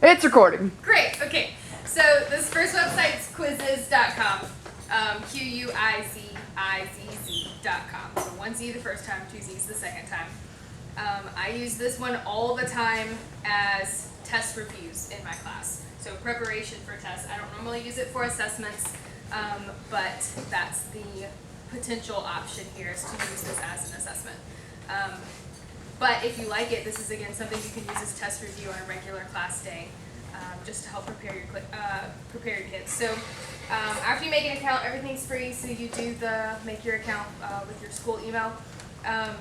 It's recording. Great, okay. So this first website is Quizzizz.com. Quizzizz.com. So one Z the first time, two Z's the second time. I use this one all the time as test reviews in my class. So preparation for tests. I don't normally use it for assessments, but that's the potential option here, is to use this as an assessment. But if you like it, this is again something you can use as test review on a regular class day, just to help prepare your kids. So after you make an account, everything's free. So you do make your account with your school email, and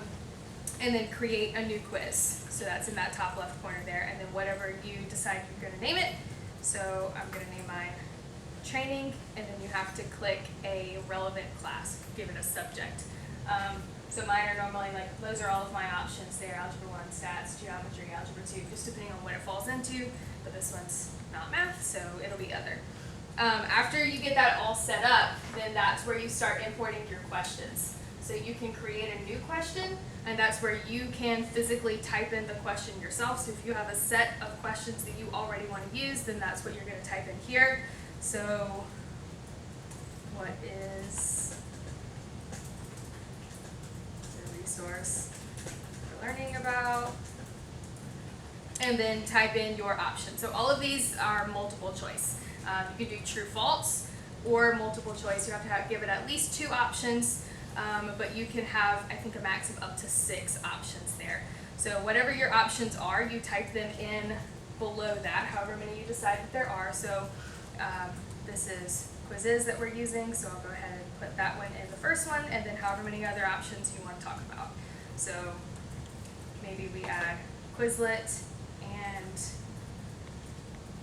then create a new quiz. So that's in that top left corner there, and then whatever you decide you're going to name it. So I'm going to name mine training, and then you have to click a relevant class, give it a subject. So mine are normally those are all of my options there: Algebra 1, Stats, Geometry, Algebra 2, just depending on what it falls into, but this one's not math, so it'll be other. After you get that all set up, then that's where you start importing your questions. So you can create a new question, and that's where you can physically type in the question yourself. So if you have a set of questions that you already want to use, then that's what you're going to type in here. So what is source for learning about, and then type in your option. So all of these are multiple choice. You can do true, false, or multiple choice. You have to give it at least 2 options, but you can have, I think, a max of up to 6 options there. So whatever your options are, you type them in below that, however many you decide that there are. So this is Quizzizz that we're using, so I'll go ahead and put that one in the first one, and then however many other options you want to talk about. So maybe we add Quizlet and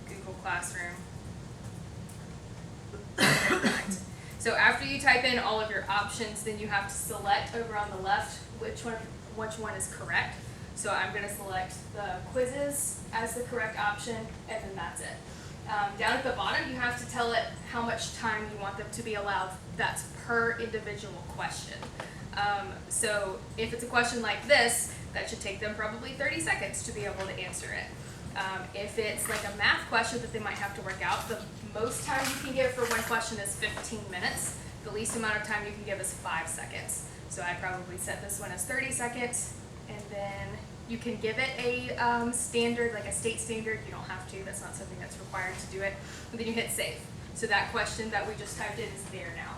Google Classroom. So after you type in all of your options, then you have to select over on the left which one is correct. So I'm going to select the Quizzizz as the correct option, and then that's it. Down at the bottom, you have to tell it how much time you want them to be allowed. That's per individual question. So if it's a question like this, that should take them probably 30 seconds to be able to answer it. If it's like a math question that they might have to work out, the most time you can give for one question is 15 minutes. The least amount of time you can give is 5 seconds. So I probably set this one as 30 seconds, and then you can give it a standard, like a state standard. You don't have to, that's not something that's required to do it. But then you hit save. So that question that we just typed in is there now.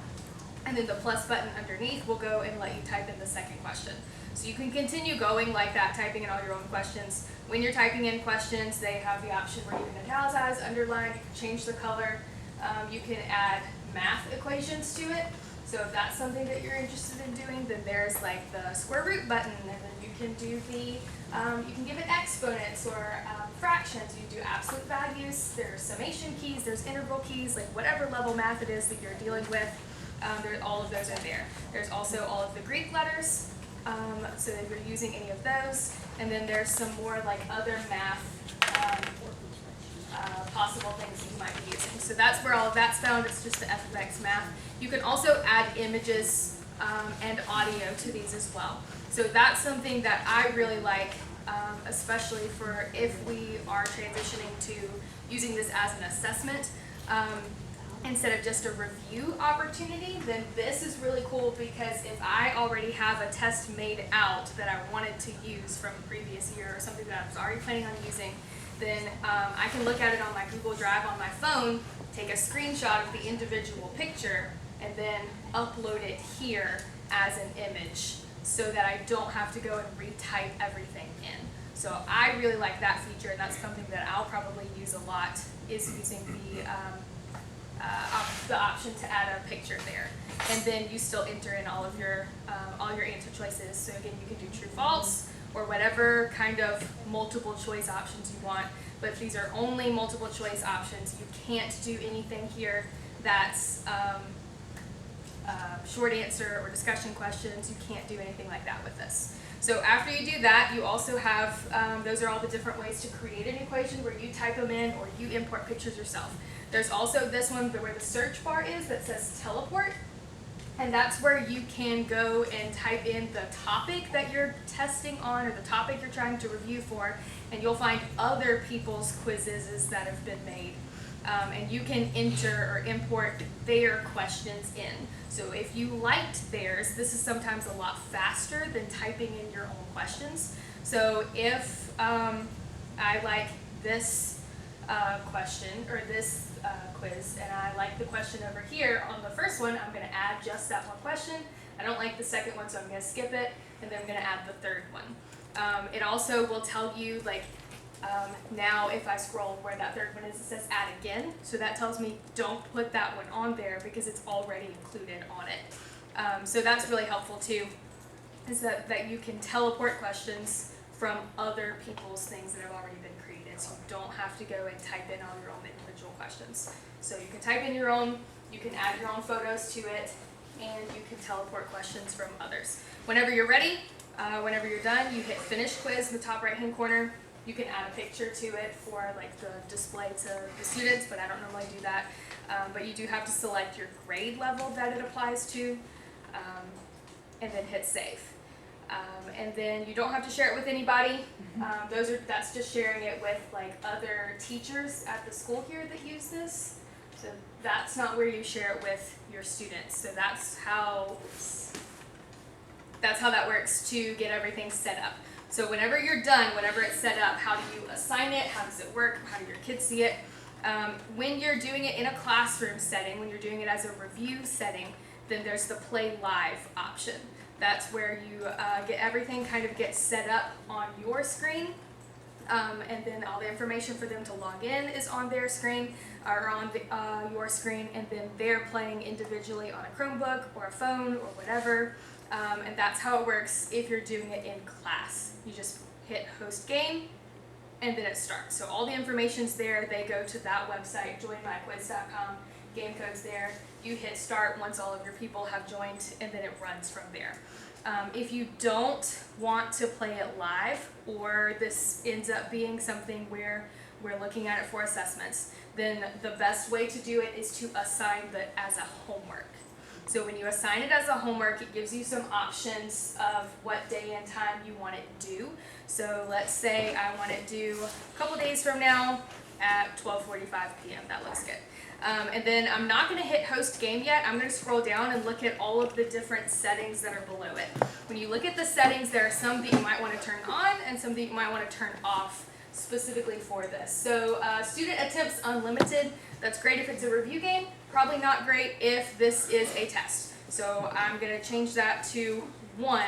And then the plus button underneath will go and let you type in the second question. So you can continue going like that, typing in all your own questions. When you're typing in questions, they have the option where you can italicize, underline, you can change the color. You can add math equations to it. So if that's something that you're interested in doing, then there's like the square root button, and then you can do the, you can give it exponents or fractions. You do absolute values, there's summation keys, there's interval keys, like whatever level math it is that you're dealing with. All of those are there. There's also all of the Greek letters, so if you're using any of those. And then there's some more like other math possible things that you might be using. So that's where all of that's found. It's just the f of x math. You can also add images and audio to these as well. So that's something that I really like, especially for if we are transitioning to using this as an assessment. Instead of just a review opportunity, then this is really cool, because if I already have a test made out that I wanted to use from a previous year or something that I was already planning on using, then I can look at it on my Google Drive on my phone, take a screenshot of the individual picture, and then upload it here as an image so that I don't have to go and retype everything in. So I really like that feature, and that's something that I'll probably use a lot, is using the option to add a picture there, and then you still enter in all your answer choices. So again, you can do true, false, or whatever kind of multiple choice options you want. But if these are only multiple choice options, you can't do anything here that's short answer or discussion questions. You can't do anything like that with this. So after you do that, you also have, those are all the different ways to create an equation where you type them in or you import pictures yourself. There's also this one where the search bar is that says teleport. And that's where you can go and type in the topic that you're testing on or the topic you're trying to review for, and you'll find other people's quizzes that have been made. And you can enter or import their questions in. So if you liked theirs, this is sometimes a lot faster than typing in your own questions. So if I like this question or this quiz, and I like the question over here on the first one, I'm going to add just that one question. I don't like the second one, so I'm going to skip it, and then I'm going to add the third one. It also will tell you, like, now if I scroll where that third one is, it says add again. So that tells me don't put that one on there because it's already included on it. So that's really helpful too, is that you can teleport questions from other people's things that have already been created. So you don't have to go and type in all your own individual questions. So you can type in your own, you can add your own photos to it, and you can teleport questions from others. Whenever you're ready, whenever you're done, you hit finish quiz in the top right hand corner. You can add a picture to it for like the display to the students, but I don't normally do that. But you do have to select your grade level that it applies to, and then hit save. And then you don't have to share it with anybody. That's just sharing it with like other teachers at the school here that use this. So that's not where you share it with your students. So that's how that works to get everything set up. So whenever you're done, whenever it's set up, how do you assign it? How does it work? How do your kids see it? When you're doing it in a classroom setting, when you're doing it as a review setting, then there's the play live option. That's where you get everything kind of gets set up on your screen, and then all the information for them to log in is on their screen or on your screen, and then they're playing individually on a Chromebook or a phone or whatever. And that's how it works if you're doing it in class. You just hit host game, and then it starts. So all the information's there. They go to that website, joinmyquiz.com, game code's there. You hit start once all of your people have joined, and then it runs from there. If you don't want to play it live, or this ends up being something where we're looking at it for assessments, then the best way to do it is to assign it as a homework. So when you assign it as a homework, it gives you some options of what day and time you want it due. So let's say I want it due a couple days from now at 12:45 p.m. That looks good. And then I'm not going to hit host game yet. I'm going to scroll down and look at all of the different settings that are below it. When you look at the settings, there are some that you might want to turn on and some that you might want to turn off specifically for this. So student attempts unlimited. That's great if it's a review game. Probably not great if this is a test. So I'm going to change that to 1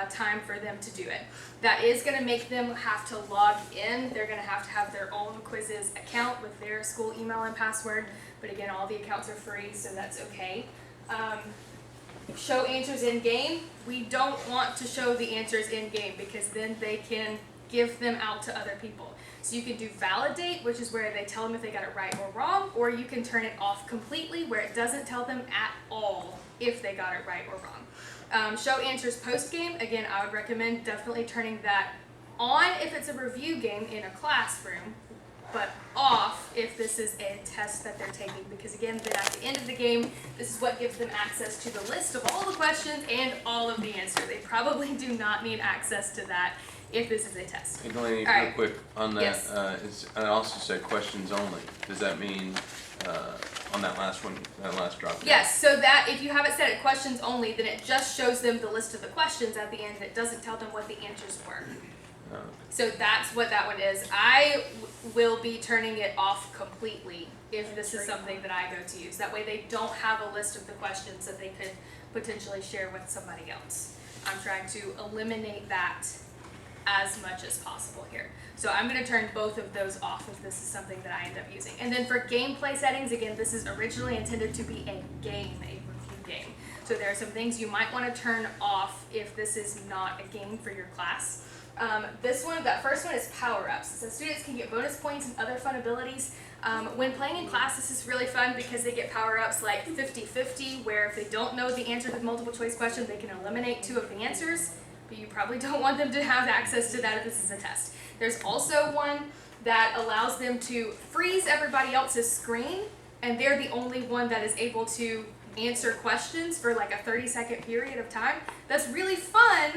time for them to do it. That is going to make them have to log in. They're going to have their own Quizzizz account with their school email and password. But again, all the accounts are free, so that's okay. Show answers in game. We don't want to show the answers in game because then they can give them out to other people. So you can do validate, which is where they tell them if they got it right or wrong, or you can turn it off completely where it doesn't tell them at all if they got it right or wrong. Show answers post-game. Again, I would recommend definitely turning that on if it's a review game in a classroom, but off if this is a test that they're taking, because again, then at the end of the game, this is what gives them access to the list of all the questions and all of the answers. They probably do not need access to that if this is a test. Hey, Delaney, All real right. quick on that, Yes. I also said questions only. Does that mean on that last one, that last drop down? Yes, so that if you have it set at questions only, then it just shows them the list of the questions at the end, and it doesn't tell them what the answers were. So that's what that one is. I will be turning it off completely if this is something that I go to use. That way they don't have a list of the questions that they could potentially share with somebody else. I'm trying to eliminate that as much as possible here. So I'm going to turn both of those off if this is something that I end up using. And then for gameplay settings, again, this is originally intended to be a game, a review game. So there are some things you might want to turn off if this is not a game for your class. That first one is power-ups. So students can get bonus points and other fun abilities. When playing in class, this is really fun because they get power-ups like 50-50, where if they don't know the answer to the multiple choice question, they can eliminate 2 of the answers. But you probably don't want them to have access to that if this is a test. There's also one that allows them to freeze everybody else's screen, and they're the only one that is able to answer questions for like a 30-second period of time. That's really fun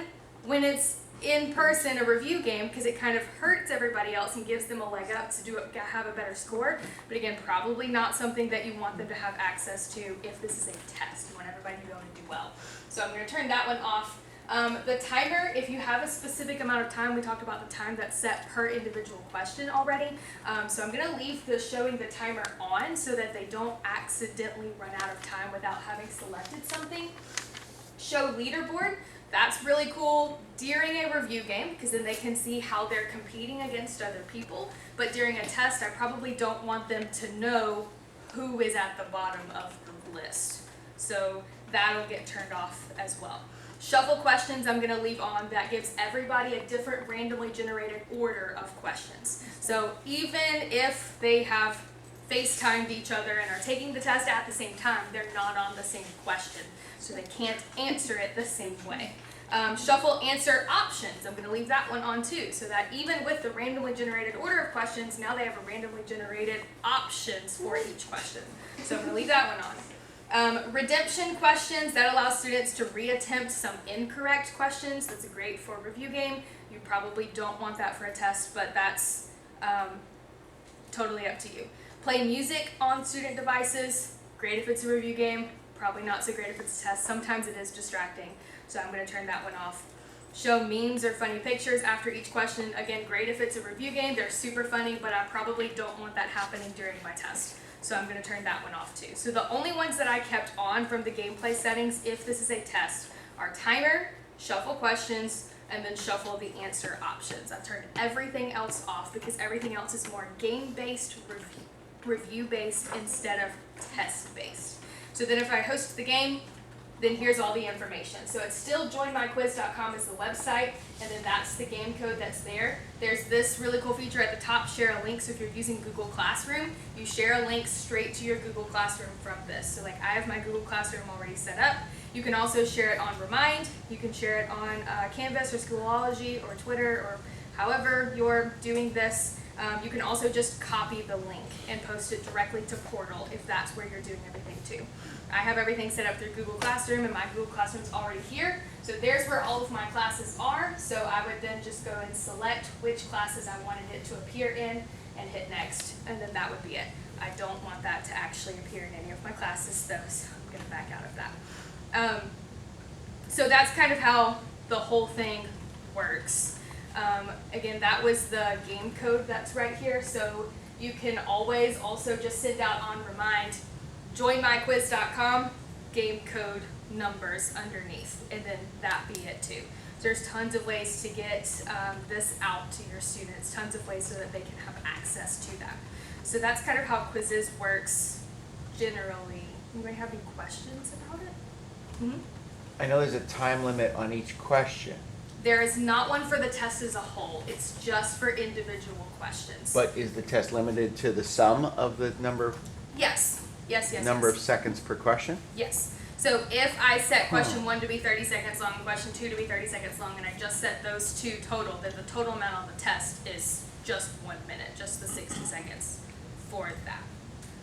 when it's in person, a review game, because it kind of hurts everybody else and gives them a leg up to have a better score. But again, probably not something that you want them to have access to if this is a test. You want everybody to go and do well. So I'm going to turn that one off. The timer, if you have a specific amount of time, we talked about the time that's set per individual question already. So I'm going to leave the showing the timer on so that they don't accidentally run out of time without having selected something. Show leaderboard. That's really cool during a review game because then they can see how they're competing against other people. But during a test, I probably don't want them to know who is at the bottom of the list. So that'll get turned off as well. Shuffle questions I'm going to leave on. That gives everybody a different randomly generated order of questions. So even if they have FaceTimed each other and are taking the test at the same time, they're not on the same question. So they can't answer it the same way. Shuffle answer options. I'm going to leave that one on too, so that even with the randomly generated order of questions, now they have a randomly generated options for each question. So I'm going to leave that one on. Redemption questions, that allows students to reattempt some incorrect questions. That's great for a review game. You probably don't want that for a test, but that's totally up to you. Play music on student devices, great if it's a review game, probably not so great if it's a test. Sometimes it is distracting, so I'm going to turn that one off. Show memes or funny pictures after each question. Again, great if it's a review game, they're super funny, but I probably don't want that happening during my test. So I'm going to turn that one off too. So the only ones that I kept on from the gameplay settings, if this is a test, are timer, shuffle questions, and then shuffle the answer options. I've turned everything else off because everything else is more game-based, review-based instead of test-based. So then if I host the game, then here's all the information. So it's still joinmyquiz.com is the website, and then that's the game code that's there. There's this really cool feature at the top, share a link. So if you're using Google Classroom, you share a link straight to your Google Classroom from this. So like I have my Google Classroom already set up. You can also share it on Remind. You can share it on Canvas or Schoology or Twitter or however you're doing this. You can also just copy the link and post it directly to Portal if that's where you're doing everything too. I have everything set up through Google Classroom, and my Google Classroom is already here. So there's where all of my classes are. So I would then just go and select which classes I wanted it to appear in and hit next, and then that would be it. I don't want that to actually appear in any of my classes though, so I'm going to back out of that. So that's kind of how the whole thing works. Again, that was the game code that's right here. So you can always also just send out on Remind, joinmyquiz.com, game code numbers underneath, and then that be it too. So there's tons of ways to get this out to your students, tons of ways so that they can have access to that. So that's kind of how Quizzizz works generally. Anybody have any questions about it? Mm-hmm. I know there's a time limit on each question. There is not one for the test as a whole. It's just for individual questions. But is the test limited to the sum of the number Yes. Yes. of seconds per question? Yes. So if I set question 1 to be 30 seconds long, question 2 to be 30 seconds long, and I just set those two total, then the total amount on the test is just 1 minute, just the 60 seconds for that.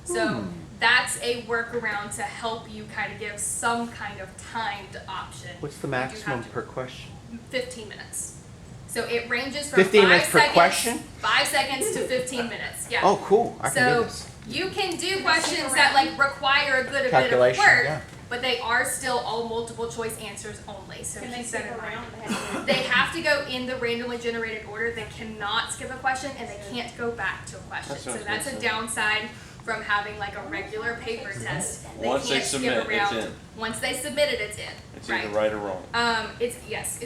So that's a workaround to help you kind of give some kind of timed option. What's the maximum per question? 15 minutes. So it ranges from 15 5 minutes per seconds, question? 5 seconds to 15 minutes. Yeah. Oh, cool. I can do this. You can do questions that like require a good bit of Calculation, work, yeah. but they are still all multiple choice answers only. So Can they keep skip that in mind. around? They have to go in the randomly generated order. They cannot skip a question, and they can't go back to a question. That So sounds that's good. a downside from having like a regular paper test. They Once they can't submit, skip around. it's in. Once they submit it, it's in. It's either right or wrong. It's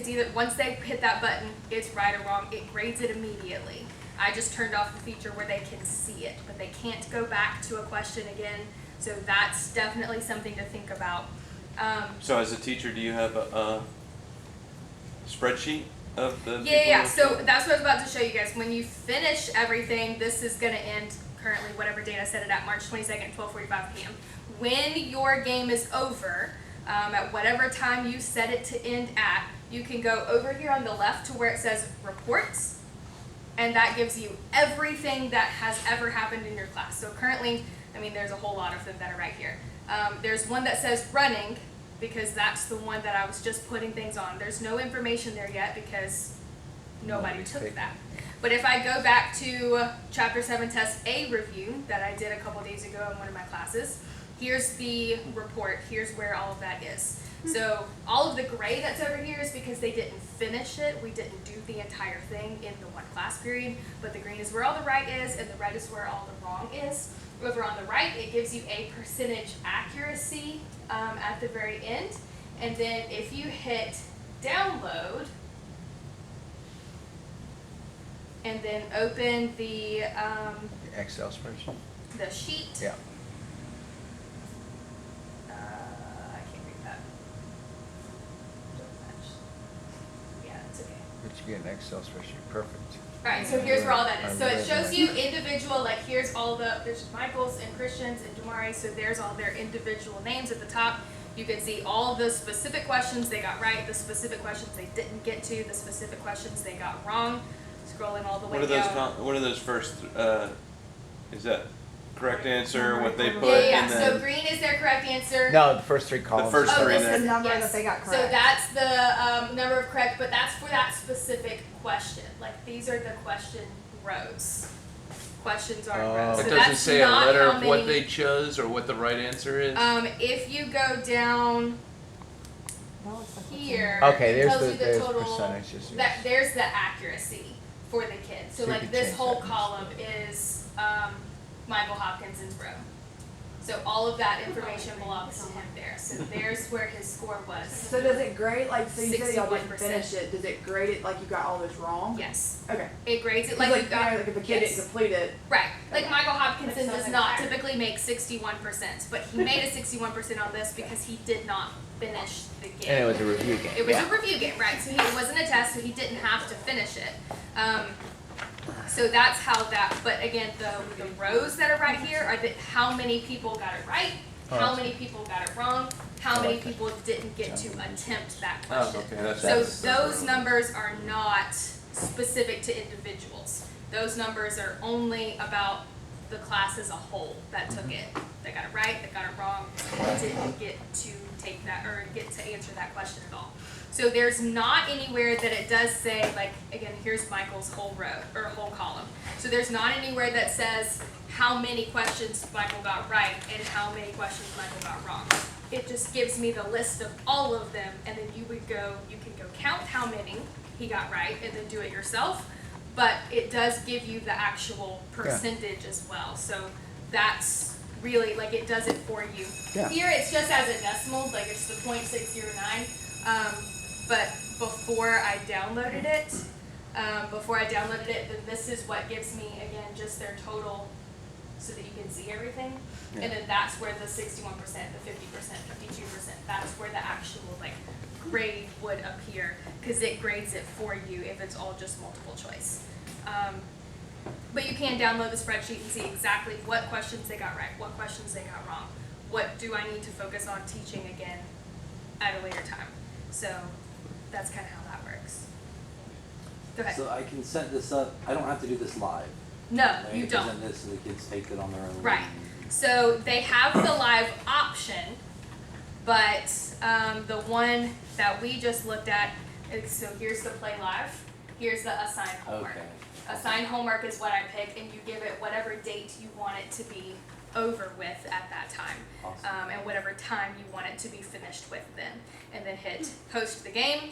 either once they hit that button, it's right or wrong. It grades it immediately. I just turned off the feature where they can see it, but they can't go back to a question again. So that's definitely something to think about. So as a teacher, do you have a spreadsheet of the people Yeah. who- So that's what I was about to show you guys. When you finish everything, this is going to end currently whatever date I set it at, March 22nd, 12:45 p.m. When your game is over, at whatever time you set it to end at, you can go over here on the left to where it says reports, and that gives you everything that has ever happened in your class. So currently, I mean, there's a whole lot of them that are right here. There's one that says running, because that's the one that I was just putting things on. There's no information there yet because nobody Nobody's took taken. that. But if I go back to Chapter 7 Test A review that I did a couple days ago in one of my classes, here's the report. Here's where all of that is. So all of the gray that's over here is because they didn't finish it. We didn't do the entire thing in the one class period. But the green is where all the right is, and the red is where all the wrong is. Over on the right, it gives you a percentage accuracy at the very end. And then if you hit download, and then open the Excel spreadsheet? sheet. Yeah. I can't read that. Don't match. Yeah, it's okay. But you get an Excel spreadsheet, perfect. Alright, so here's where all that is. So it I'm shows ready. you individual, like here's all the, there's Michael's and Christian's and Jamari, so there's all their individual names at the top. You can see all the specific questions they got right, the specific questions they didn't get to, the specific questions they got wrong. Scrolling all the way What are down. those? What are those first? Is that correct answer? What they put? Yeah, and so then green is their correct answer. No, the first three columns. first Oh, three this there. is The number yes. that they got So correct. that's the number of correct, but that's for that specific question. Like these are the question rows. Questions are Oh. rows. It So It doesn't that's say a not letter how of what many- they chose or what the right answer is. If you go down Well, it's like what's in here, there. Okay, it there's tells the you the there's total. percentages. That there's the accuracy for the kids. So So you like could this change whole that. column is Michael Hopkinson's row. So all of that information belongs to him there. So there's where his score was. So does it grade, like, so you said y'all didn't 61%. finish it, does it grade it like you got all this wrong? Yes. Okay. It grades it Like, like you got. like if a kid yes. didn't complete it, Right. Like Michael Hopkinson Which does doesn't not matter. typically make 61%, but he made a 61% on this because he did not finish the game. And it was a review game. It was yeah. a review game, right? So it wasn't a test, so he didn't have to finish it. So that's how that. But again, the rows that are right here are how many people got it right, Oh, how that's many people got it wrong, how I many like that. people didn't get to attempt that Oh, question. okay, that's So that's- those numbers are not specific to individuals. Those numbers are only about the class as a whole that took it. They got it right, they got it wrong, they didn't get to take that or get to answer that question at all. So there's not anywhere that it does say, like, again, here's Michael's whole row or whole column. So there's not anywhere that says how many questions Michael got right and how many questions Michael got wrong. It just gives me the list of all of them, and then you can go count how many he got right and then do it yourself. But it does give you the actual percentage as well. So that's really, like, it does it for you. Yeah. Here it's just as a decimal, like it's the 0.609. But before I downloaded it, then this is what gives me, again, just their total so that you can see everything. Yeah. And then that's where the 61%, the 50%, 52%, that's where the actual, like, grade would appear, because it grades it for you if it's all just multiple choice. But you can download the spreadsheet and see exactly what questions they got right, what questions they got wrong, what do I need to focus on teaching again at a later time. So that's kind of how that works. Go ahead. So I can set this up, I don't have to do this live. No, I you can don't. present this and the kids take it on their own. Right. So they have the live option, but the one that we just looked at, so here's the play live, here's the assign homework. Okay. Assign homework is what I pick, and you give it whatever date you want it to be over with at that time. Awesome. And whatever time you want it to be finished with then. And then hit host the game,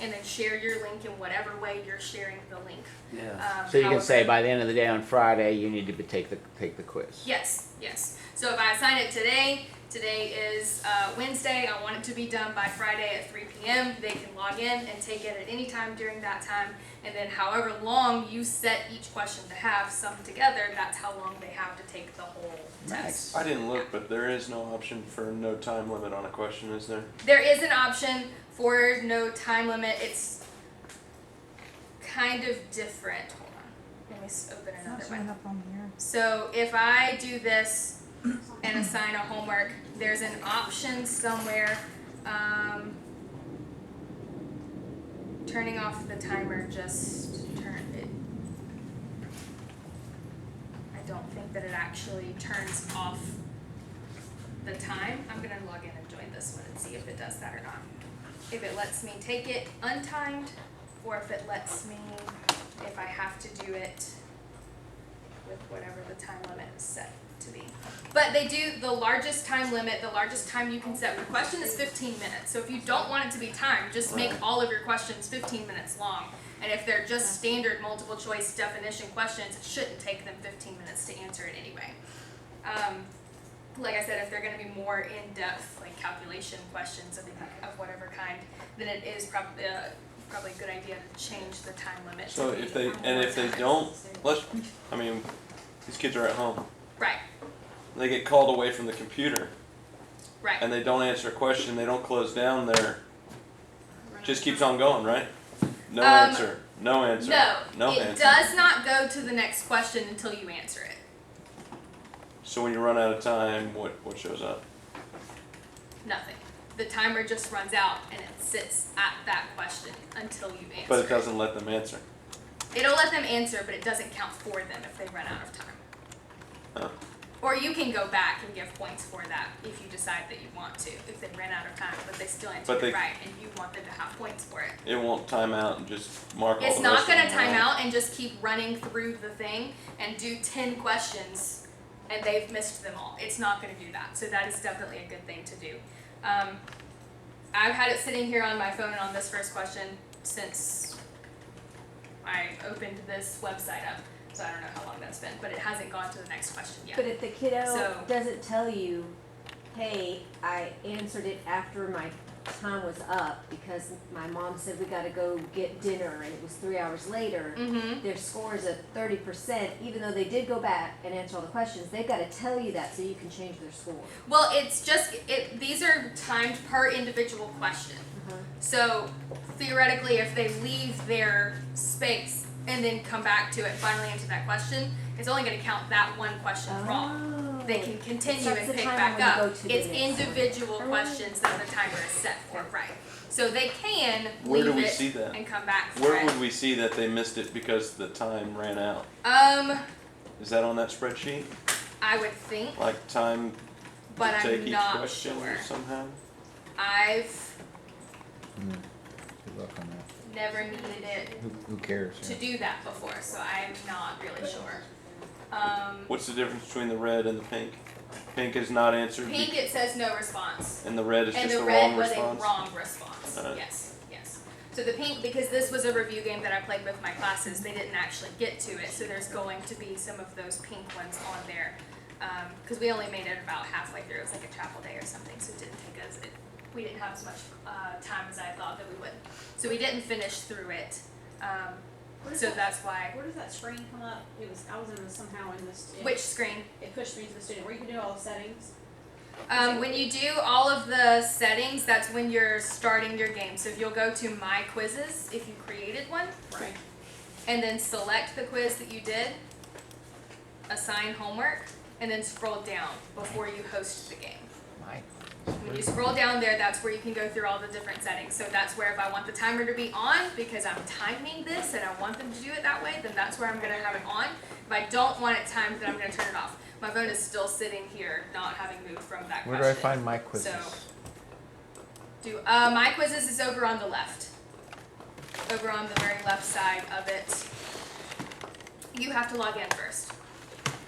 and then share your link in whatever way you're sharing the link. Yeah. So you can However- say by the end of the day on Friday, you need to take the quiz. Yes, yes. So if I assign it today is Wednesday, I want it to be done by Friday at 3 p.m. They can log in and take it at any time during that time. And then however long you set each question to have summed together, that's how long they have to take the whole test. I didn't look, but there is no option for no time limit on a question, is there? There is an option for no time limit. It's kind of different. Hold on. Let me open it's not another showing one. up on here. So if I do this and assign a homework, there's an option somewhere, turning off the timer just turned it. I don't think that it actually turns off the time. I'm gonna log in and join this one and see if it does that or not. If it lets me take it untimed, or if it lets me, if I have to do it with whatever the time limit is set to be. But they do, the largest time limit, the largest time you can set for question is 15 minutes. So if you don't want it to be timed, just make all of your questions 15 minutes long. And if they're just standard multiple choice definition questions, it shouldn't take them 15 minutes to answer it anyway. Like I said, if they're going to be more in-depth, like calculation questions of whatever kind, then it is probably a good idea to change the time limit. So to if be they, more and if they time. don't, these kids are at home. Right, They get called away from the computer right. and they don't answer a question, they don't close down their, just keeps on going, right? No answer, no answer, No, no it answer. does not go to the next question until you answer it. So when you run out of time, what shows up? Nothing. The timer just runs out and it sits at that question until you answer But it doesn't let them answer. It'll let them answer, but it doesn't count for them if they run out of time. Oh. Or you can go back and give points for that if you decide that you want to, if they ran out of time, but they still answered But it they- right and you want them to have points for it. It won't time out and just mark all It's the not rest of gonna them time wrong. out and just keep running through the thing and do 10 questions and they've missed them all. It's not gonna do that. So that is definitely a good thing to do. I've had it sitting here on my phone on this first question since I opened this website up. So I don't know how long that's been, but it hasn't gone to the next question yet. But if the kiddo So- doesn't tell you, hey, I answered it after my time was up because my mom said we gotta go get dinner and it was 3 hours later, Mm-hmm. their score is at 30%, even though they did go back and answer all the questions, they've gotta tell you that so you can change their score. Well, it's just, these are timed per individual question. So theoretically, if they leave their space and then come back to it, finally answer that question, it's only gonna count that one question wrong. They can continue Starts and the pick timer back when you up. go to the It's next one. individual Oh. questions that the timer is set for, right? So they can Where do leave we it see that? and come back for Where it. would we see that they missed it because the time ran out? Is that on that spreadsheet? I would think, Like time but to take I'm each not question sure. somehow? I've Good luck on that. never needed it Who cares? to yeah. do that before, so I'm not really sure. What's the difference between the red and the pink? Pink is not answered, Pink, it says no response. and the red is And just the a red wrong was response? a wrong response. Alright. Yes, yes. So the pink, because this was a review game that I played with my classes, they didn't actually get to it, so there's going to be some of those pink ones on there. Because we only made it about halfway through. It was like a chapel day or something, so it didn't take us. We didn't have as much time as I thought that we would. So we didn't finish through it. So that's why. Where does that screen come up? I was in this somehow in this. Which screen? It pushed me to the student where you can do all the settings. When you do all of the settings, that's when you're starting your game. So if you'll go to My Quizzizz, if you created one, Right. and then select the quiz that you did, assign homework, and then scroll down before you host the game. Mike. When you scroll down there, that's where you can go through all the different settings. So that's where if I want the timer to be on, because I'm timing this and I want them to do it that way, then that's where I'm gonna have it on. If I don't want it timed, then I'm gonna turn it off. My phone is still sitting here, not having moved from that Where question. do I find my quizzes? So, My Quizzizz is over on the left. Over on the very left side of it. You have to log in first.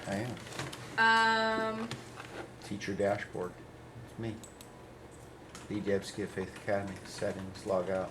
I am. Um, Teacher dashboard. It's me. The Debski at Faith Academy. Settings. Log out.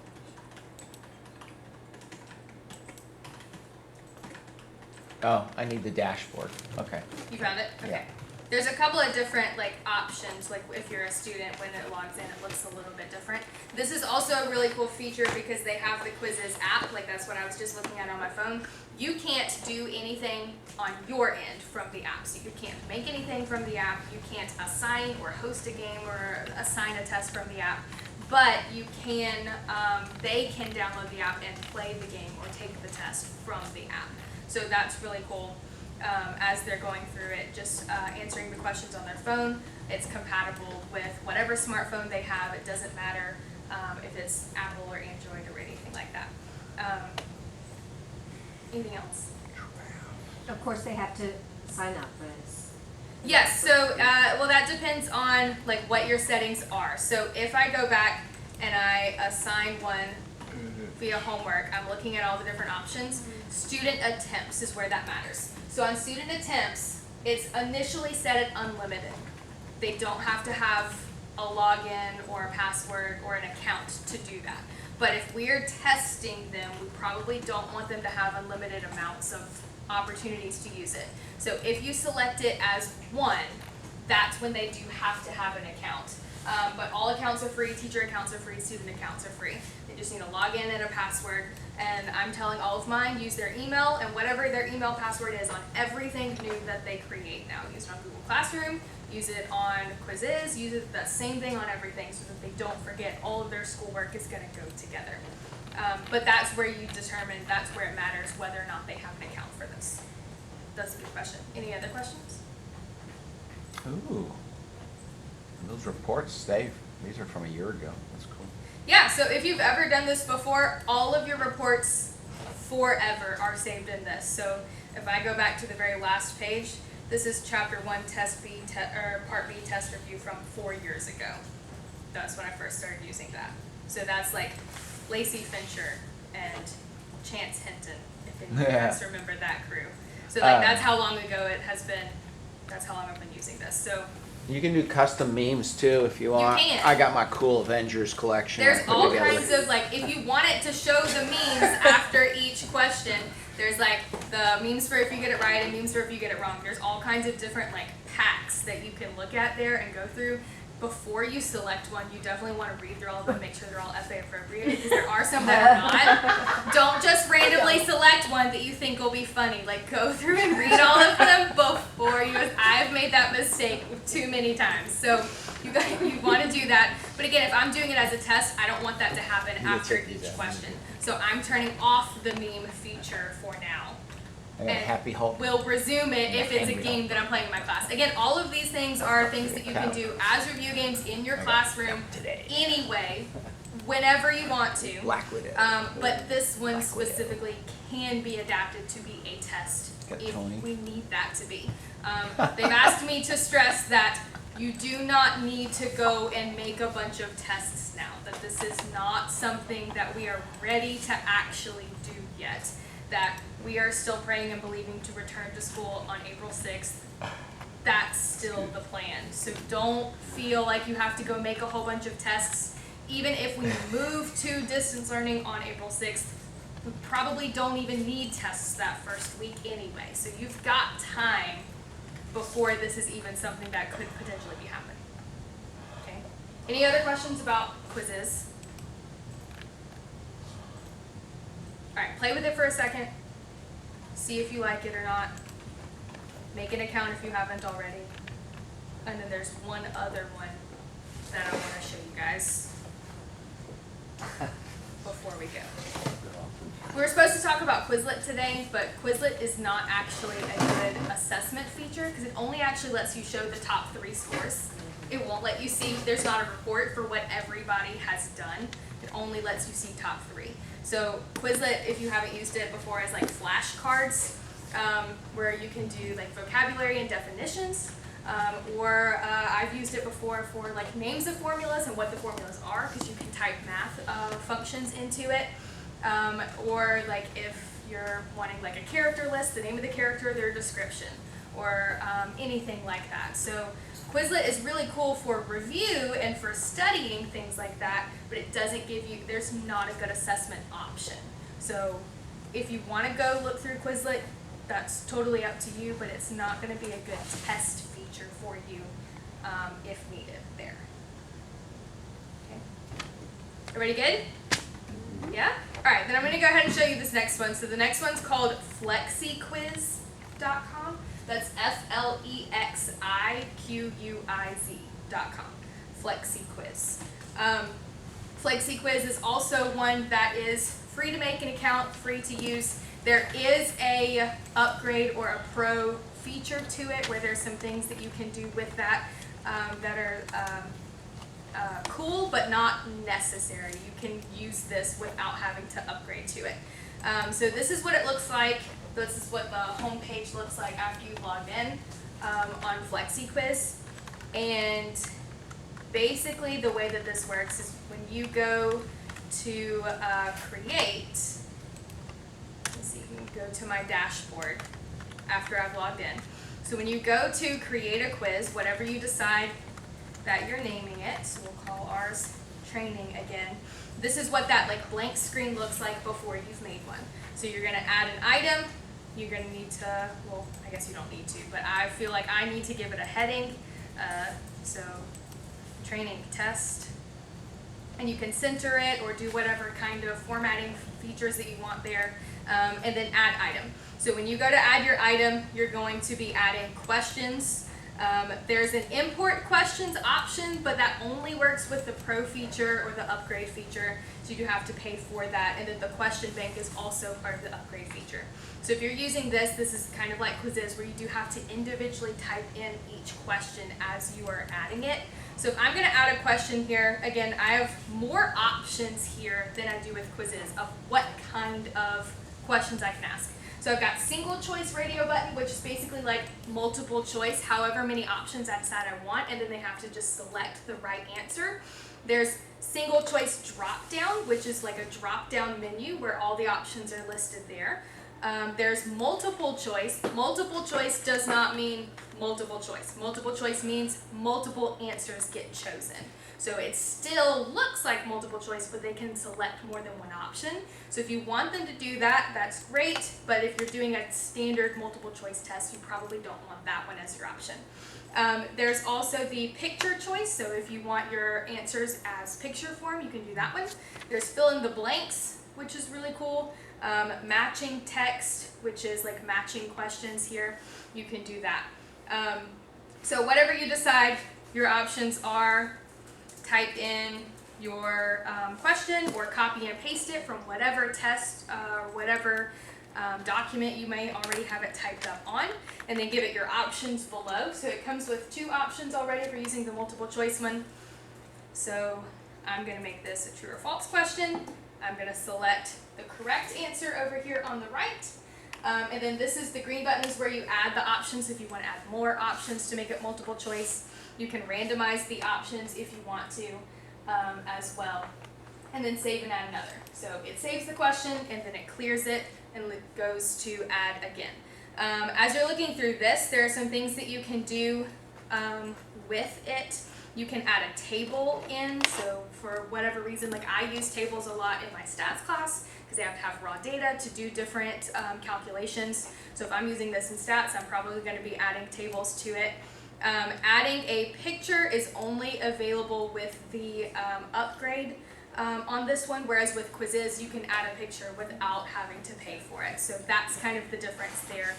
Oh, I need the dashboard. Okay. you found it? Okay. Yeah. There's a couple of different options, like if you're a student, when it logs in, it looks a little bit different. This is also a really cool feature because they have the Quizzizz app, that's what I was just looking at on my phone. You can't do anything on your end from the app. So you can't make anything from the app, you can't assign or host a game or assign a test from the app. But you can, they can download the app and play the game or take the test from the app. So that's really cool. As they're going through it, just answering the questions on their phone. It's compatible with whatever smartphone they have. It doesn't matter if it's Apple or Android or anything like that. Anything else? Of course, they have to sign up for this? Yes, so, well, that depends on like what your settings are. So if I go back and I assign one via homework, I'm looking at all the different options. Student attempts is where that matters. So on student attempts, it's initially set at unlimited. They don't have to have a login or a password or an account to do that. But if we're testing them, we probably don't want them to have unlimited amounts of opportunities to use it. So if you select it as 1, that's when they do have to have an account. But all accounts are free, teacher accounts are free, student accounts are free. They just need a login and a password. And I'm telling all of mine, use their email and whatever their email password is on everything new that they create now. Use it on Google Classroom, use it on Quizzizz, use it the same thing on everything so that they don't forget all of their schoolwork is gonna go together. But that's where you determine, that's where it matters whether or not they have an account for this. That's a good question. Any other questions? Ooh. And those reports, these are from a year ago. That's cool. Yeah, so if you've ever done this before, all of your reports forever are saved in this. So if I go back to the very last page, this is chapter 1 test B, or part B test review from 4 years ago. That's when I first started using that. So that's like Lacey Fincher and Chance Hinton, if any of you guys remember that crew. So like that's how long ago it has been, that's how long I've been using this. So You can do custom memes too if you want. can. I got my cool Avengers collection. there's I put all together. kinds of like, if you want it to show the memes after each question, there's like the memes for if you get it right and memes for if you get it wrong. There's all kinds of different like packs that you can look at there and go through. Before you select one, you definitely want to read through all of them, make sure they're all FA appropriate, because there are some that are not. Don't just randomly select one that you think will be funny. Like, go through and read all of them before you. I've made that mistake too many times. So you want to do that. But again, if I'm doing it as a test, I don't want that to happen You after check these each out. question. So I'm turning off the meme feature for now. I got and Happy Hulk. We'll resume it if it's a Henry game that I'm playing in my class. Again, all of these things are things that you can do as review games in your classroom today. anyway, whenever you want to. Black Widow. But this one Black Widow. specifically can be adapted to be a test Got if Tony. we need that to be. They've asked me to stress that you do not need to go and make a bunch of tests now, that this is not something that we are ready to actually do yet, that we are still praying and believing to return to school on April 6th. That's still the plan. So don't feel like you have to go make a whole bunch of tests. Even if we move to distance learning on April 6th, we probably don't even need tests that first week anyway. So you've got time before this is even something that could potentially be happening. Okay. Any other questions about Quizzizz? All right, play with it for a second. See if you like it or not. Make an account if you haven't already. And then there's one other one that I want to show you guys before we go. We were supposed to talk about Quizlet today, but Quizlet is not actually a good assessment feature because it only actually lets you show the top 3 scores. It won't let you see, there's not a report for what everybody has done. It only lets you see top 3. So Quizlet, if you haven't used it before, is like flashcards where you can do like vocabulary and definitions. Or I've used it before for like names of formulas and what the formulas are because you can type math functions into it. Or like if you're wanting like a character list, the name of the character, their description, or anything like that. So Quizlet is really cool for review and for studying things like that, but it doesn't give you, there's not a good assessment option. So if you want to go look through Quizlet, that's totally up to you, but it's not going to be a good test feature for you if needed there. Okay. Everybody good? Yeah? Alright, then I'm going to go ahead and show you this next one. So the next one's called Flexiquiz.com. That's Flexiquiz.com. Flexiquiz. Flexiquiz is also one that is free to make an account, free to use. There is a upgrade or a pro feature to it where there's some things that you can do with that that are cool but not necessary. You can use this without having to upgrade to it. So this is what it looks like This is what the home page looks like after you've logged in on Flexiquiz. And basically the way that this works is when you go to create, let's see, you can go to my dashboard after I've logged in. So when you go to create a quiz, whatever you decide that you're naming it, so we'll call ours training again. This is what that like blank screen looks like before you've made one. So you're gonna add an item. You're gonna need to, well, I guess you don't need to, but I feel like I need to give it a heading. So training test. And you can center it or do whatever kind of formatting features that you want there. And then add item. So when you go to add your item, you're going to be adding questions. There's an import questions option, but that only works with the pro feature or the upgrade feature, so you do have to pay for that. And then the question bank is also part of the upgrade feature. So if you're using this, this is kind of like Quizzizz, where you do have to individually type in each question as you are adding it. So if I'm going to add a question here, again, I have more options here than I do with Quizzizz of what kind of questions I can ask. So I've got single choice radio button, which is basically like multiple choice, however many options I decide I want, and then they have to just select the right answer. There's single choice drop down, which is like a drop down menu where all the options are listed there. There's multiple choice. Multiple choice does not mean multiple choice. Multiple choice means multiple answers get chosen. So it still looks like multiple choice, but they can select more than one option. So if you want them to do that, that's great. But if you're doing a standard multiple choice test, you probably don't want that one as your option. There's also the picture choice. So if you want your answers as picture form, you can do that one. There's fill in the blanks, which is really cool. Matching text, which is like matching questions here. You can do that. So whatever you decide, your options are type in your question or copy and paste it from whatever test or whatever document you may already have it typed up on, and then give it your options below. So it comes with 2 options already for using the multiple choice one. So I'm going to make this a true or false question. I'm going to select the correct answer over here on the right. And then this is the green button is where you add the options if you want to add more options to make it multiple choice. You can randomize the options if you want to as well. And then save and add another. So it saves the question and then it clears it and it goes to add again. As you're looking through this, there are some things that you can do with it. You can add a table in, so for whatever reason, like I use tables a lot in my stats class because they have to have raw data to do different calculations. So if I'm using this in stats, I'm probably going to be adding tables to it. Adding a picture is only available with the upgrade on this one, whereas with Quizzizz, you can add a picture without having to pay for it. So that's kind of the difference there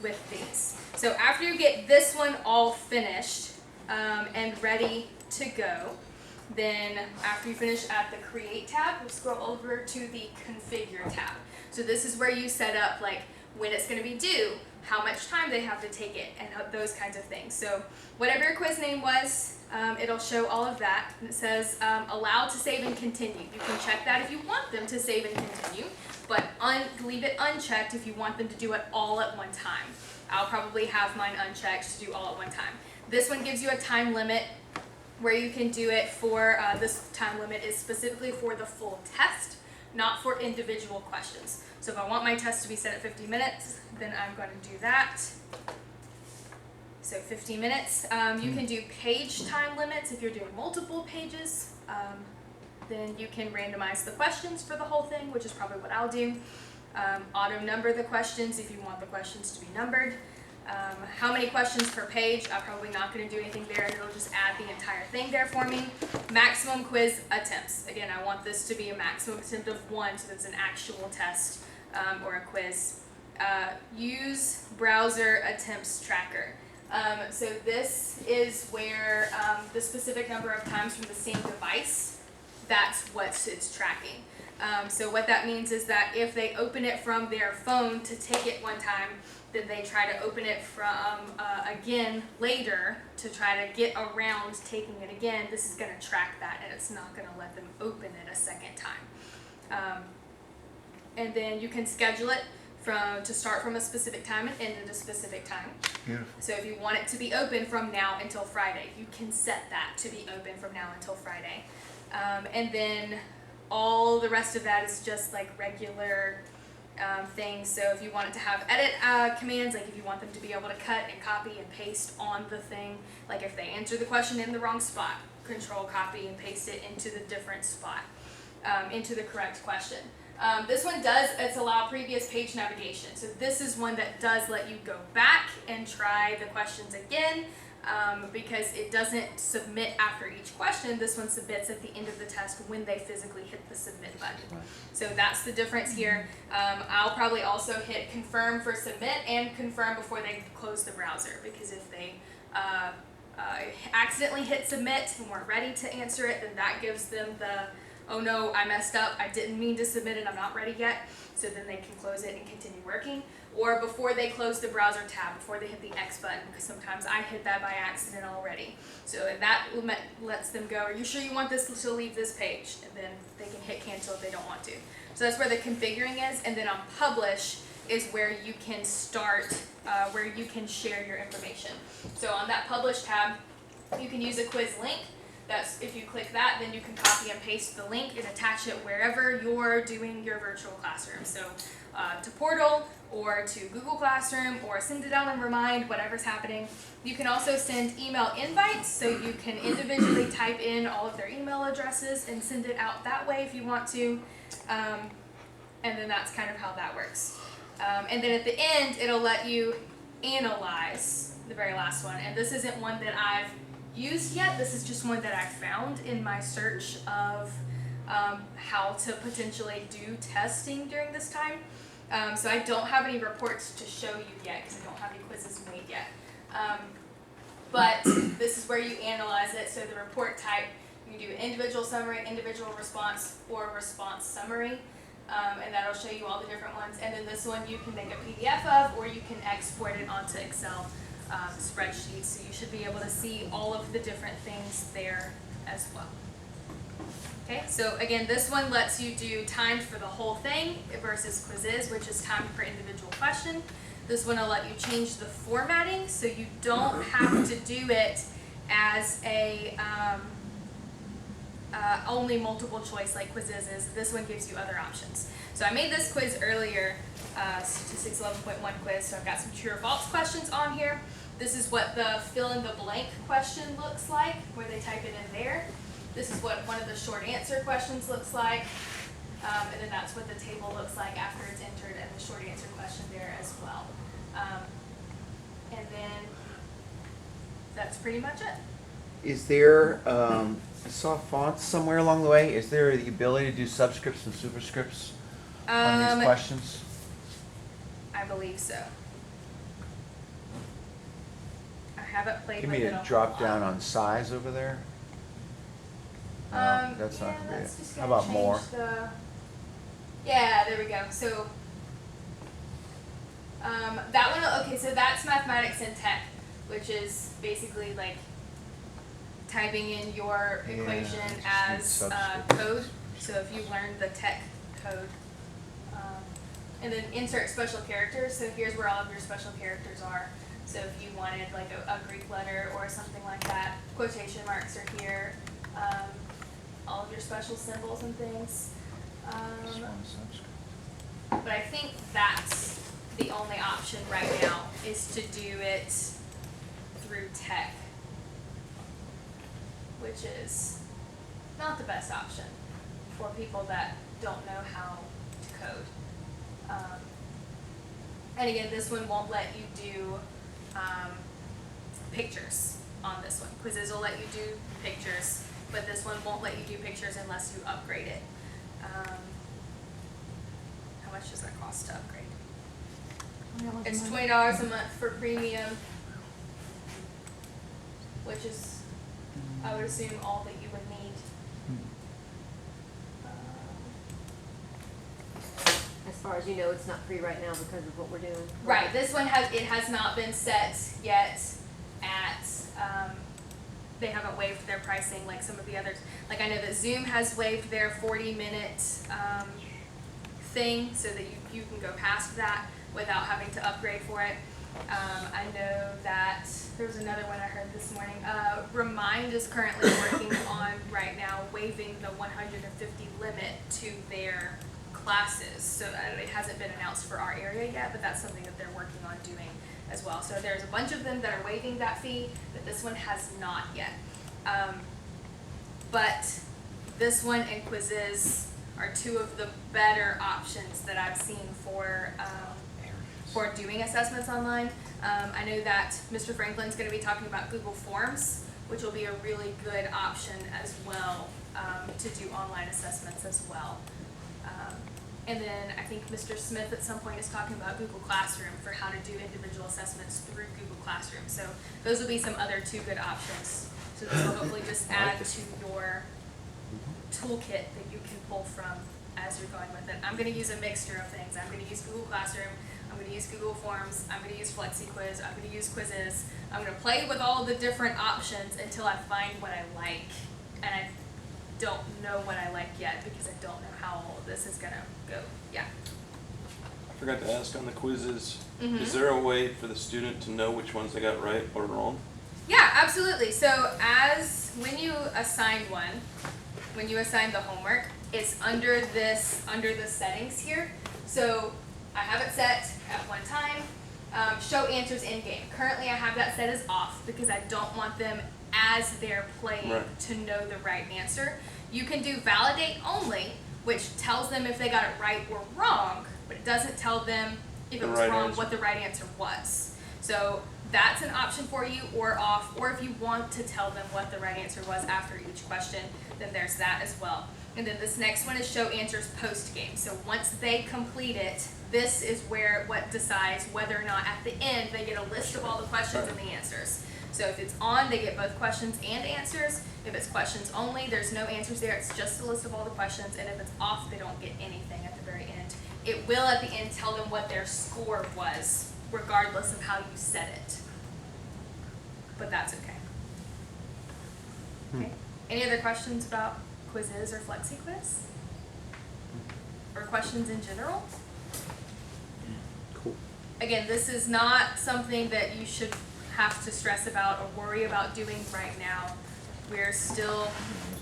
with these. So after you get this one all finished, and ready to go, then after you finish at the Create tab, we'll scroll over to the Configure tab. So this is where you set up like when it's going to be due, how much time they have to take it, and those kinds of things. So whatever your quiz name was, it'll show all of that. And it says allow to save and continue. You can check that if you want them to save and continue, but leave it unchecked if you want them to do it all at one time. I'll probably have mine unchecked to do all at one time. This one gives you a time limit where you can do it for, this time limit is specifically for the full test, not for individual questions. So if I want my test to be set at 50 minutes, then I'm going to do that. So 50 minutes. You can do page time limits if you're doing multiple pages. Then you can randomize the questions for the whole thing, which is probably what I'll do. Auto number the questions if you want the questions to be numbered. How many questions per page? I'm probably not going to do anything there. It'll just add the entire thing there for me. Maximum quiz attempts. Again, I want this to be a maximum attempt of 1, so that's an actual test or a quiz. Use browser attempts tracker. So this is where the specific number of times from the same device, that's what it's tracking. So what that means is that if they open it from their phone to take it one time, then they try to open it from again later to try to get around taking it again. This is going to track that, and it's not going to let them open it a second time. And then you can schedule it to start from a specific time and end at a specific time. Beautiful. So if you want it to be open from now until Friday, you can set that to be open from now until Friday. And then all the rest of that is just like regular things. So if you want it to have edit commands, like if you want them to be able to cut and copy and paste on the thing, like if they answer the question in the wrong spot, control copy and paste it into the different spot, into the correct question. This one it's allow previous page navigation. So this is one that does let you go back and try the questions again, because it doesn't submit after each question. This one submits at the end of the test when they physically hit the submit button. So that's the difference here. I'll probably also hit confirm for submit and confirm before they close the browser, because if they accidentally hit submit and weren't ready to answer it, then that gives them the, oh no, I messed up, I didn't mean to submit it, I'm not ready yet. So then they can close it and continue working. Or before they close the browser tab, before they hit the X button, because sometimes I hit that by accident already. So that lets them go, are you sure you want this to leave this page? And then they can hit cancel if they don't want to. So that's where the configuring is. And then on publish is where you can start, where you can share your information. So on that publish tab, you can use a quiz link. That's, if you click that, then you can copy and paste the link and attach it wherever you're doing your virtual classroom. So to Portal or to Google Classroom, or send it out and remind, whatever's happening. You can also send email invites, so you can individually type in all of their email addresses and send it out that way if you want to. And then that's kind of how that works. And then at the end, it'll let you analyze the very last one. And this isn't one that I've used yet. This is just one that I found in my search of how to potentially do testing during this time. So I don't have any reports to show you yet, because I don't have any quizzes made yet. But this is where you analyze it. So the report type, you can do individual summary, individual response, or response summary. And that'll show you all the different ones. And then this one you can make a PDF of, or you can export it onto Excel spreadsheets. So you should be able to see all of the different things there as well. Okay, so again, this one lets you do timed for the whole thing versus Quizzizz, which is timed per individual question. This one will let you change the formatting, so you don't have to do it as a only multiple choice like Quizzizz is. This one gives you other options. So I made this quiz earlier, Statistics 11.1 quiz, so I've got some true or false questions on here. This is what the fill in the blank question looks like, where they type it in there. This is what one of the short answer questions looks like, and then that's what the table looks like after it's entered, and the short answer question there as well. And then that's pretty much it. Is there, I saw fonts somewhere along the way, is there the ability to do subscripts and superscripts on these questions? I believe so. I haven't played Give with me it a a drop whole down lot. on size over there. No, that's not yeah, gonna be let's it. just How go about change more? Yeah, there we go. So that one, okay, so that's mathematics and tech, which is basically like typing in your Yeah, equation just need as subscripts. code. So if you learned the tech code, and then insert special characters. So here's where all of your special characters are. So if you wanted like a Greek letter or something like that, quotation marks are here. All of your special symbols and things. Just want a subscript. But I think that's the only option right now, is to do it through tech, which is not the best option for people that don't know how to code. And again, this one won't let you do pictures on this one. Quizzizz will let you do pictures, but this one won't let you do pictures unless you upgrade it. How much does that cost to upgrade? It's $20 a month for premium, which is, I would assume, all that you would need. As far as you know, it's not free right now because of what we're doing. Right, this one has not been set yet at, they haven't waived their pricing like some of the others. Like I know that Zoom has waived their 40-minute thing so that you can go past that without having to upgrade for it. I know that there was another one I heard this morning. Remind is currently working on right now waiving the 150 limit to their classes. So it hasn't been announced for our area yet, but that's something that they're working on doing as well. So there's a bunch of them that are waiving that fee, but this one has not yet. But this one and Quizzizz are two of the better options that I've seen for doing assessments online. I know that Mr. Franklin's going to be talking about Google Forms, which will be a really good option as well to do online assessments as well. And then I think Mr. Smith at some point is talking about Google Classroom for how to do individual assessments through Google Classroom. So those will be some other two good options. So this will hopefully just add to your toolkit that you can pull from as you're going with it. I'm going to use a mixture of things. I'm going to use Google Classroom. I'm going to use Google Forms. I'm going to use Flexiquiz. I'm going to use Quizzizz. I'm going to play with all the different options until I find what I like. And I don't know what I like yet because I don't know how all of this is going to go. Yeah. I forgot to ask on the quizzes, Mm-hmm. is there a way for the student to know which ones they got right or wrong? Yeah, absolutely. So when you assign one, when you assign the homework, it's under the settings here. So I have it set at one time, show answers in game. Currently I have that set as off because I don't want them as they're playing Right. to know the right answer. You can do validate only, which tells them if they got it right or wrong, but it doesn't tell them if it The was right wrong answer. what the right answer was. So that's an option for you, or off, or if you want to tell them what the right answer was after each question, then there's that as well. And then this next one is show answers post game. So once they complete it, this is what decides whether or not at the end they get a list of all the questions and the answers. So if it's on, they get both questions and answers. If it's questions only, there's no answers there. It's just a list of all the questions. And if it's off, they don't get anything at the very end. It will at the end tell them what their score was, regardless of how you set it. But that's okay. Okay. Any other questions about Quizzizz or Flexiquiz? Or questions in general? Cool. Again, this is not something that you should have to stress about or worry about doing right now. We're still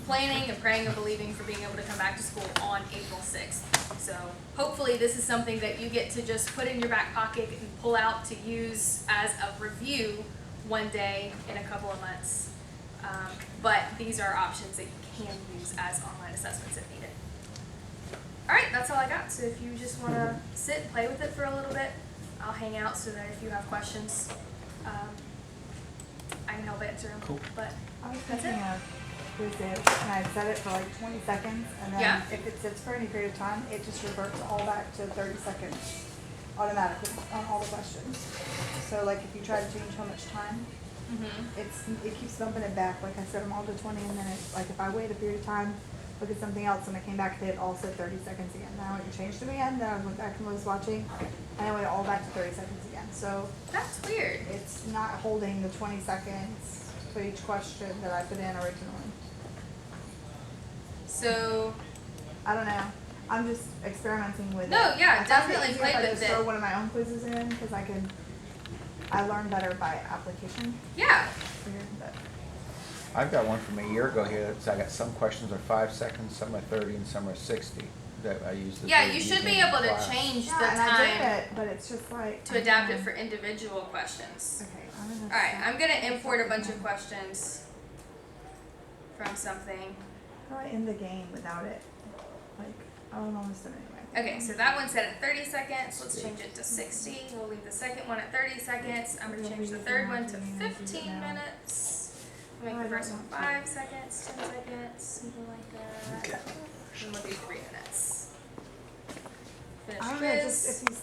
planning and praying and believing for being able to come back to school on April 6th. So hopefully this is something that you get to just put in your back pocket and pull out to use as a review one day in a couple of months. But these are options that you can use as online assessments if needed. All right, that's all I got. So if you just want to sit and play with it for a little bit, I'll hang out so that if you have questions, I can help answer them. Cool. But I was that's thinking it. of Quizzizz, and I'd set it for like 20 seconds, and then Yeah. if it sits for any period of time, it just reverts all back to 30 seconds automatically on all the questions. So like if you try to change how much time, it keeps bumping it back. Like I set them all to 20, and then it's like if I wait a period of time, look at something else, and I came back, they had all said 30 seconds again. Then I went and changed them again, then I went back and was watching, and I went all back to 30 seconds again. So That's weird. it's not holding the 20 seconds for each question that I put in originally. So I don't know. I'm just experimenting with it. No, yeah, I find it definitely easier play if I with just it. throw one of my own quizzes in because I learn better by application. yeah. Weird, but I've got one from a year ago here. I got some questions are 5 seconds, some are 30, and some are 60 that I used. Yeah, you should be able to change the yeah, and I did time it, but it's just like to adapt it for individual questions. Okay, I'm gonna. All right, I'm gonna import a bunch of questions from something. How do I end the game without it? Like I'm almost done anyway. Okay, so that one's set at 30 seconds. Let's change it to 60. We'll leave the second one at 30 seconds. I'm gonna change the third one to 15 minutes. Make the first one 5 seconds, 10 seconds, something like that. Okay. And we'll do 3 minutes. Finish I don't know, just quiz. if these